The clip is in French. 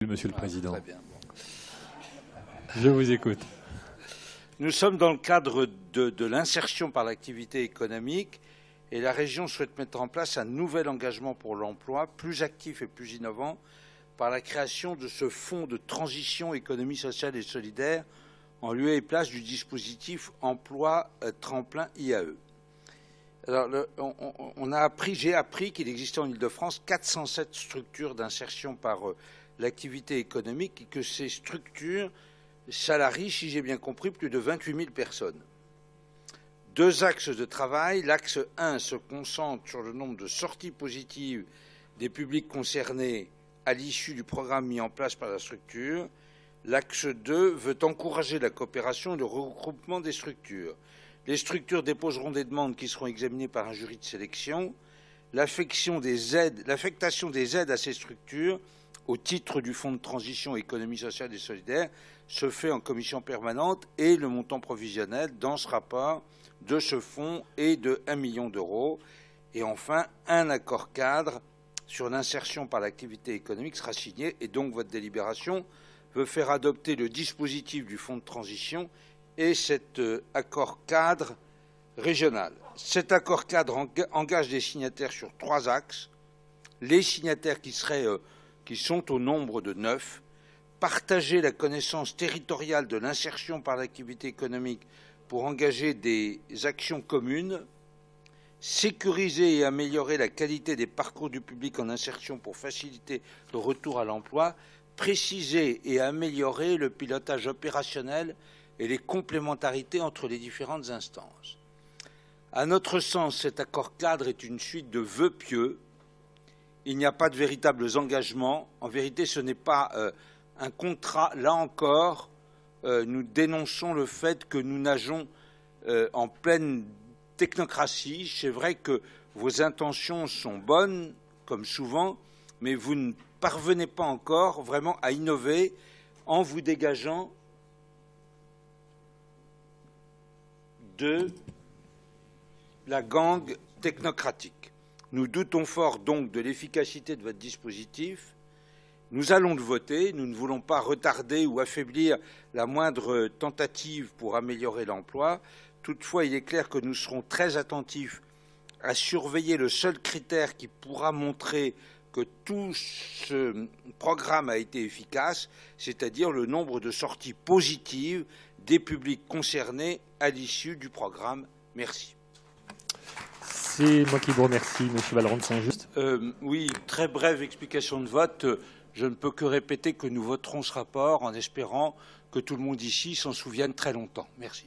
Monsieur le Président. Très bien. Je vous écoute. Nous sommes dans le cadre de l'insertion par l'activité économique et la région souhaite mettre en place un nouvel engagement pour l'emploi, plus actif et plus innovant, par la création de ce fonds de transition économie sociale et solidaire en lieu et place du dispositif emploi tremplin IAE. Alors, j'ai appris qu'il existait en Île-de-France 407 structures d'insertion par l'activité économique et que ces structures salarient, si j'ai bien compris, plus de 28 000 personnes. Deux axes de travail. L'axe 1 se concentre sur le nombre de sorties positives des publics concernés à l'issue du programme mis en place par la structure. L'axe 2 veut encourager la coopération et le regroupement des structures. Les structures déposeront des demandes qui seront examinées par un jury de sélection. L'affectation des aides à ces structures au titre du Fonds de transition économie sociale et solidaire se fait en commission permanente et le montant provisionnel dans ce rapport de ce fonds est de 1 million d'euros. Et enfin, un accord cadre sur l'insertion par l'activité économique sera signé et donc votre délibération veut faire adopter le dispositif du fonds de transition et cet accord cadre régional. Cet accord cadre engage des signataires sur 3 axes. Les signataires qui sont au nombre de 9, partager la connaissance territoriale de l'insertion par l'activité économique pour engager des actions communes, sécuriser et améliorer la qualité des parcours du public en insertion pour faciliter le retour à l'emploi, préciser et améliorer le pilotage opérationnel et les complémentarités entre les différentes instances. À notre sens, cet accord cadre est une suite de vœux pieux. Il n'y a pas de véritables engagements. En vérité, ce n'est pas un contrat. Là encore, nous dénonçons le fait que nous nageons en pleine technocratie. C'est vrai que vos intentions sont bonnes, comme souvent, mais vous ne parvenez pas encore vraiment à innover en vous dégageant de la gangue technocratique. Nous doutons fort donc de l'efficacité de votre dispositif. Nous allons le voter. Nous ne voulons pas retarder ou affaiblir la moindre tentative pour améliorer l'emploi. Toutefois, il est clair que nous serons très attentifs à surveiller le seul critère qui pourra montrer que tout ce programme a été efficace, c'est-à-dire le nombre de sorties positives des publics concernés à l'issue du programme. Merci. C'est moi qui vous remercie, Monsieur Vallerand de Saint-Just. Oui, très brève explication de vote. Je ne peux que répéter que nous voterons ce rapport en espérant que tout le monde ici s'en souvienne très longtemps. Merci.